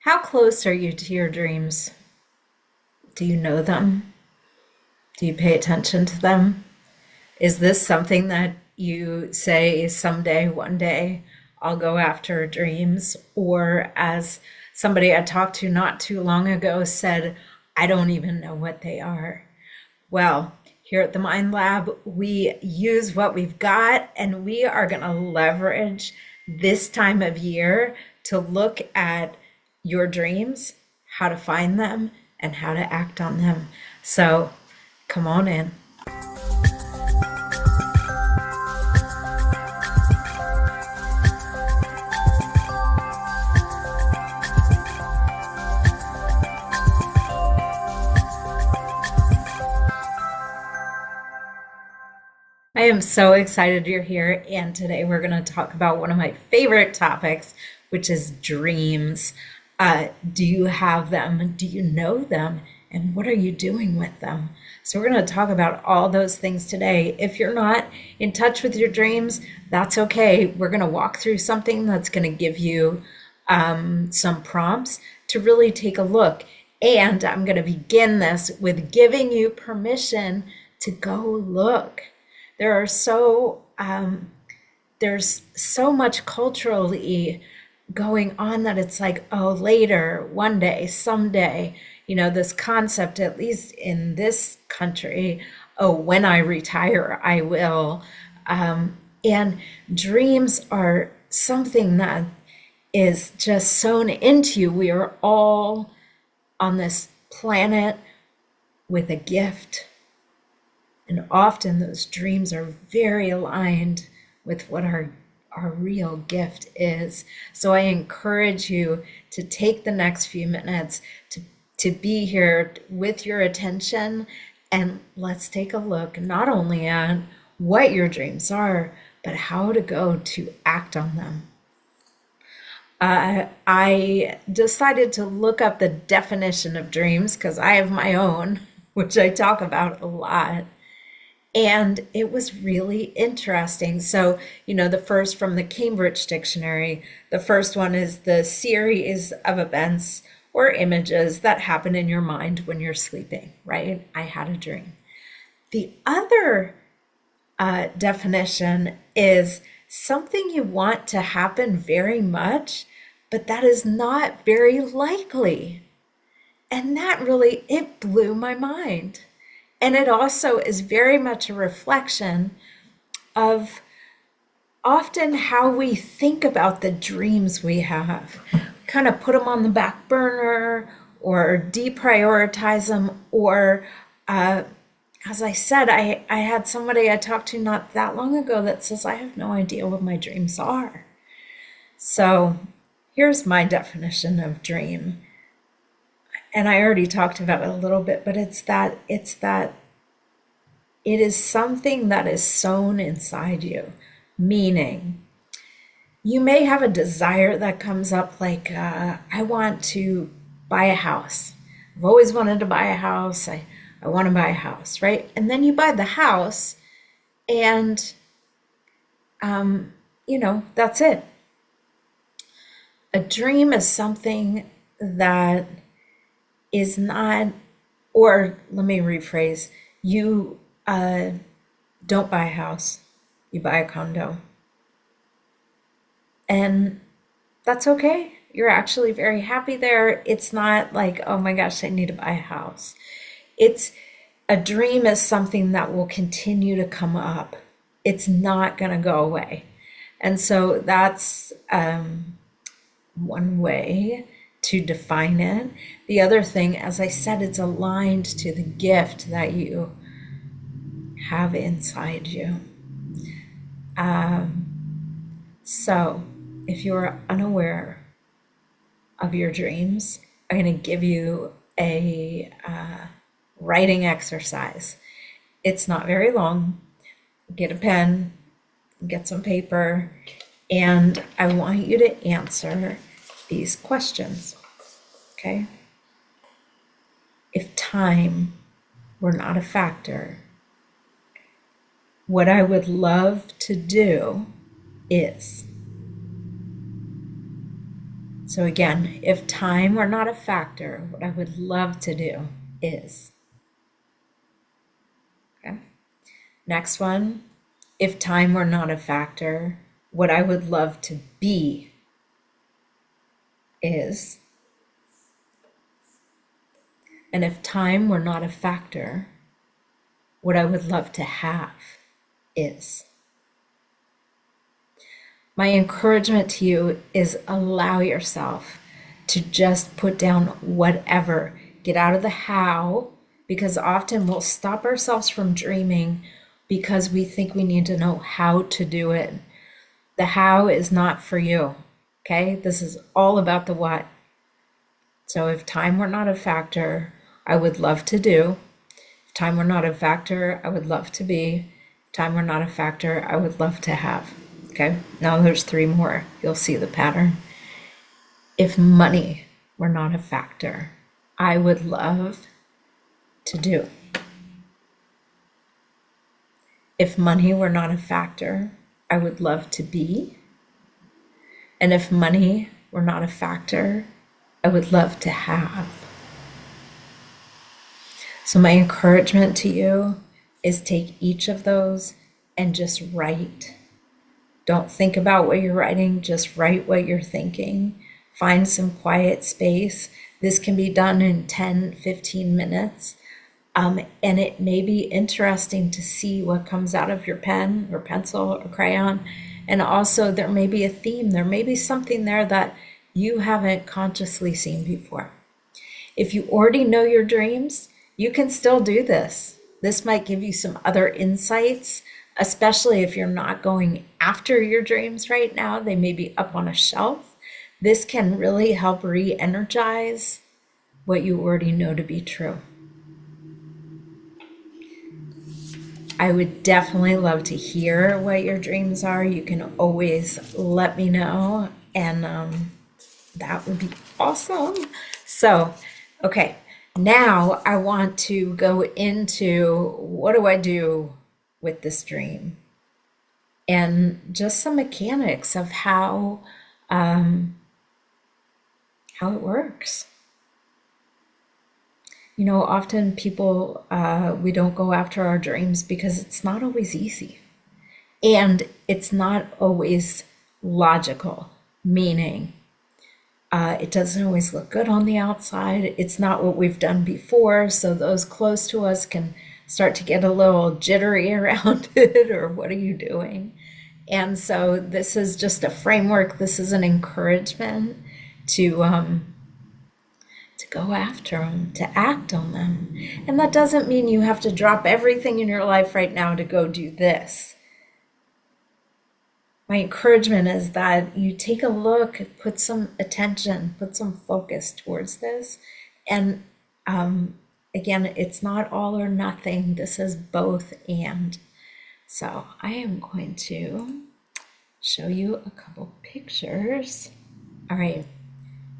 How close are you to your dreams? Do you know them? Do you pay attention to them? Is this something that you say someday, one day, I'll go after dreams? Or as somebody I talked to not too long ago said, I don't even know what they are. Well, here at the Mind Lab, we use what we've got and we are going to leverage this time of year to look at your dreams, how to find them, and how to act on them. So come on in. I am so excited you're here. And today we're going to talk about one of my favorite topics, which is dreams. Do you have them? Do you know them? And what are you doing with them? So, we're going to talk about all those things today. If you're not in touch with your dreams, that's okay. We're going to walk through something that's going to give you some prompts to really take a look. And I'm going to begin this with giving you permission to go look. There are so there's so much culturally going on that it's like, oh, later, one day, someday, this concept, at least in this country, oh, when I retire, I will. And dreams are something that is just sewn into you. We are all on this planet with a gift. And often those dreams are very aligned with what our real gift is. So I encourage you to take the next few minutes to be here with your attention, and let's take a look not only at what your dreams are, but how to go to act on them. I decided to look up the definition of dreams because I have my own, which I talk about a lot. And it was really interesting. So, the first from the Cambridge Dictionary, the first one is the series of events or images that happen in your mind when you're sleeping, right? I had a dream. The other definition is something you want to happen very much, but that is not very likely. And that really, it blew my mind. And it also is very much a reflection of often how we think about the dreams we have. Kind of put them on the back burner or deprioritize them. Or, as I said, I had somebody I talked to not that long ago that says, I have no idea what my dreams are. So here's my definition of dream. And I already talked about it a little bit, but it's that it is something that is sown inside you, meaning you may have a desire that comes up like, I want to buy a house. I've always wanted to buy a house. I want to buy a house, right? And then you buy the house and, that's it. A dream is something that is not, or let me rephrase, you don't buy a house, you buy a condo. And that's okay. You're actually very happy there. It's not like, oh my gosh, I need to buy a house. It's a dream is something that will continue to come up. It's not going to go away. And so that's one way to define it. The other thing, as I said, it's aligned to the gift that you have inside you. So if you're unaware of your dreams, I'm going to give you a writing exercise. It's not very long. Get a pen, get some paper, and I want you to answer these questions. Okay? If time were not a factor, what I would love to do is So again, if time were not a factor, what I would love to do is, okay. Next one, if time were not a factor, what I would love to be is, and if time were not a factor, what I would love to have is. My encouragement to you is allow yourself to just put down whatever. Get out of the how, because often we'll stop ourselves from dreaming because we think we need to know how to do it. The how is not for you, okay? This is all about the what. So if time were not a factor, I would love to do. If time were not a factor, I would love to be. If time were not a factor, I would love to have. Okay, now there's three more. You'll see the pattern. If money were not a factor, I would love to do. If money were not a factor, I would love to be. And if money were not a factor, I would love to have. So my encouragement to you is take each of those and just write. Don't think about what you're writing, just write what you're thinking. Find some quiet space. This can be done in 10, 15 minutes. And it may be interesting to see what comes out of your pen or pencil or crayon. And also, there may be a theme. There may be something there that you haven't consciously seen before. If you already know your dreams, you can still do this. This might give you some other insights, especially if you're not going after your dreams right now. They may be up on a shelf. This can really help re-energize what you already know to be true. I would definitely love to hear what your dreams are. You can always let me know, and that would be awesome. So, okay, now I want to go into what do I do with this dream, and just some mechanics of how it works. You know, often people, we don't go after our dreams because it's not always easy. And it's not always logical, meaning it doesn't always look good on the outside. It's not what we've done before. So those close to us can start to get a little jittery around it, or what are you doing? And so this is just a framework. This is an encouragement to go after them, to act on them. And that doesn't mean you have to drop everything in your life right now to go do this. My encouragement is that you take a look, put some attention, put some focus towards this. And again, it's not all or nothing. This is both and. So I am going to show you a couple pictures. All right.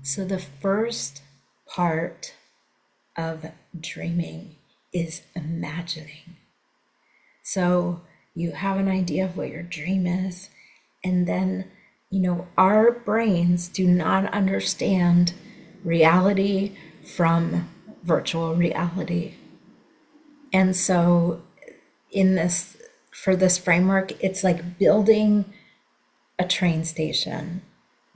So the first part of dreaming is imagining. So you have an idea of what your dream is, and then, you know, our brains do not understand reality from virtual reality. And so for this framework, it's like building a train station,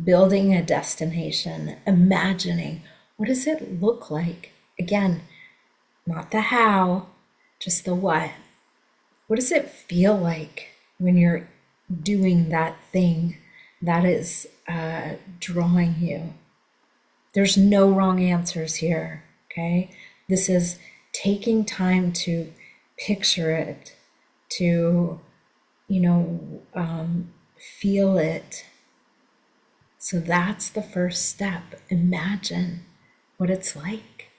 building a destination, imagining what does it look like? Again, not the how, just the what. What does it feel like when you're doing that thing that is drawing you? There's no wrong answers here, okay? This is taking time to picture it, to, feel it. So that's the first step. Imagine what it's like.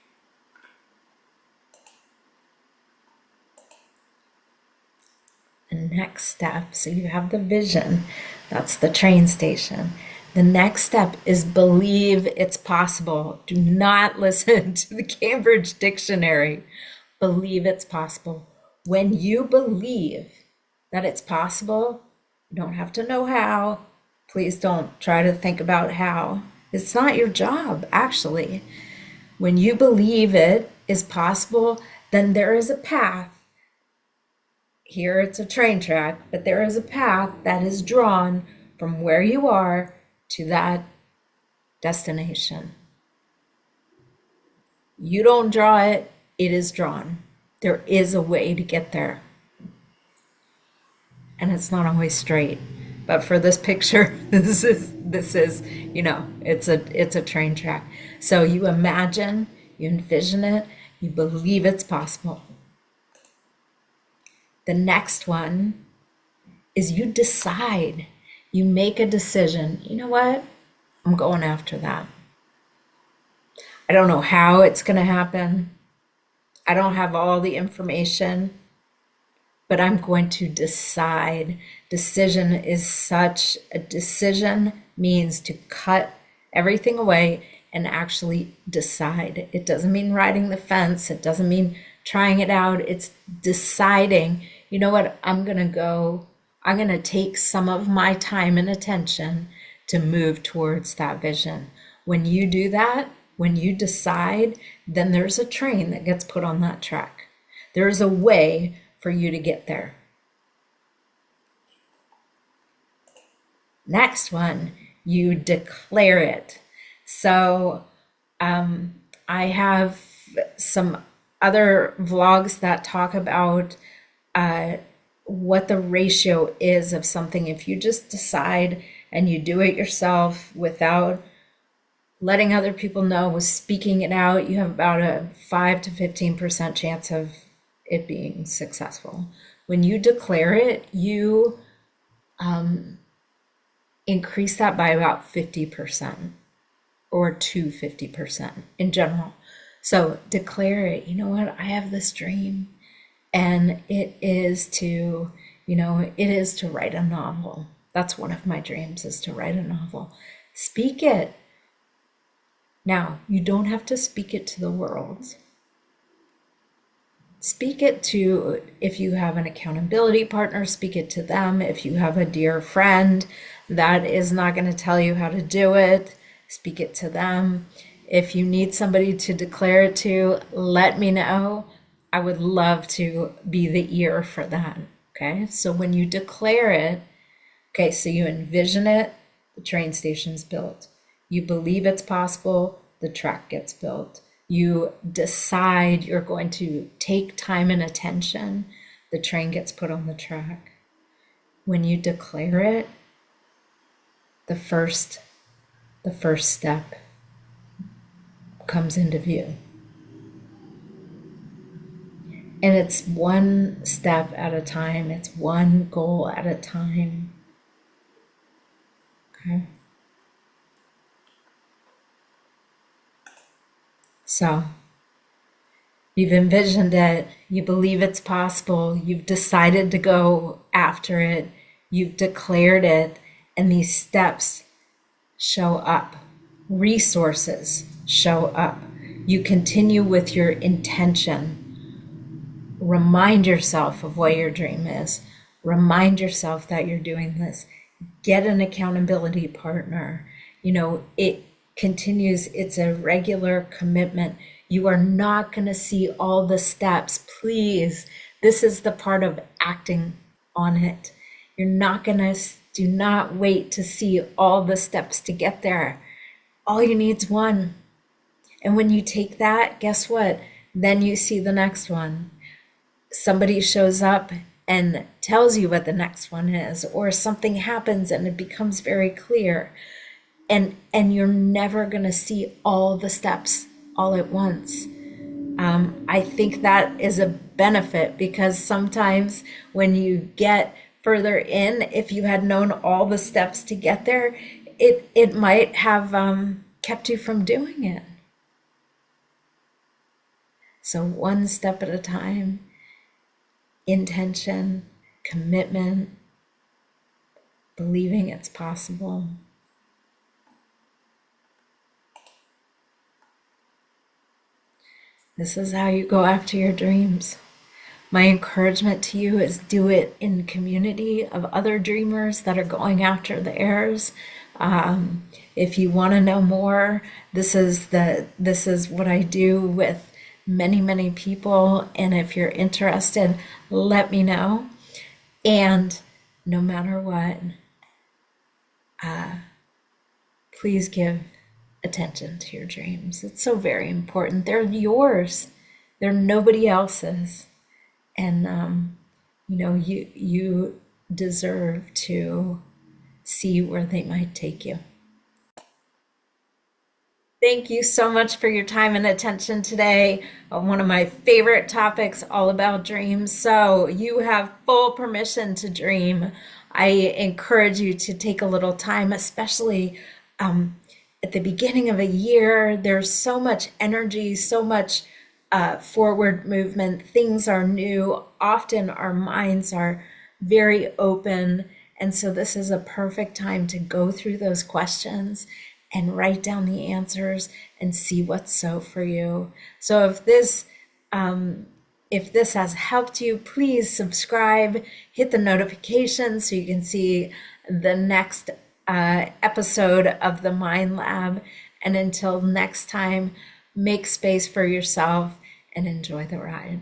The next step, so you have the vision, that's the train station. The next step is believe it's possible. Do not listen to the Cambridge Dictionary. Believe it's possible. When you believe that it's possible, you don't have to know how. Please don't try to think about how. It's not your job, actually. When you believe it is possible, then there is a path. Here it's a train track, but there is a path that is drawn from where you are to that destination. You don't draw it, it is drawn. There is a way to get there. And it's not always straight. But for this picture, this is, it's a train track. So you imagine, you envision it, you believe it's possible. The next one is you decide. You make a decision. You know what? I'm going after that. I don't know how it's going to happen. I don't have all the information, but I'm going to decide. Decision is such a decision means to cut everything away and actually decide. It doesn't mean riding the fence. It doesn't mean trying it out. It's deciding, you know what, I'm going to take some of my time and attention to move towards that vision. When you do that, when you decide, then there's a train that gets put on that track. There is a way for you to get there. Next one, you declare it. So I have some other vlogs that talk about what the ratio is of something. If you just decide and you do it yourself without letting other people know, with speaking it out, you have about a 5 to 15% chance of it being successful. When you declare it, you increase that by about 50% or to 50% in general. So declare it. You know what? I have this dream, and it is to write a novel. That's one of my dreams, is to write a novel. Speak it. Now, you don't have to speak it to the world. Speak it to, if you have an accountability partner, speak it to them. If you have a dear friend that is not going to tell you how to do it, speak it to them. If you need somebody to declare it to, let me know. I would love to be the ear for that. Okay, so when you declare it, okay, so you envision it, the train station's built. You believe it's possible, the track gets built. You decide you're going to take time and attention, the train gets put on the track. When you declare it, the first step comes into view. And it's one step at a time. It's one goal at a time. Okay. So you've envisioned it, you believe it's possible, you've decided to go after it, you've declared it, and these steps show up. Resources show up. You continue with your intention. Remind yourself of what your dream is. Remind yourself that you're doing this. Get an accountability partner. It continues. It's a regular commitment. You are not going to see all the steps. Please, this is the part of acting on it. You're not going to, do not wait to see all the steps to get there. All you need is one. And when you take that, guess what? Then you see the next one. Somebody shows up and tells you what the next one is, or something happens and it becomes very clear. And you're never going to see all the steps all at once. I think that is a benefit, because sometimes when you get further in, if you had known all the steps to get there, it might have kept you from doing it. So one step at a time, intention, commitment, believing it's possible. This is how you go after your dreams. My encouragement to you is do it in community of other dreamers that are going after theirs. If you want to know more, this is what I do with many people. And if you're interested, let me know. And no matter what, please give attention to your dreams. It's so very important. They're yours. They're nobody else's. And you deserve to see where they might take you. Thank you so much for your time and attention today on one of my favorite topics, all about dreams. So, you have full permission to dream. I encourage you to take a little time, especially um, at the beginning of a year. There's so much energy, so much forward movement. Things are new. Often our minds are very open. And so this is a perfect time to go through those questions and write down the answers and see what's so for you. So if this has helped you, please subscribe, hit the notification so you can see the next episode of the Mind Lab. And until next time, make space for yourself and enjoy the ride.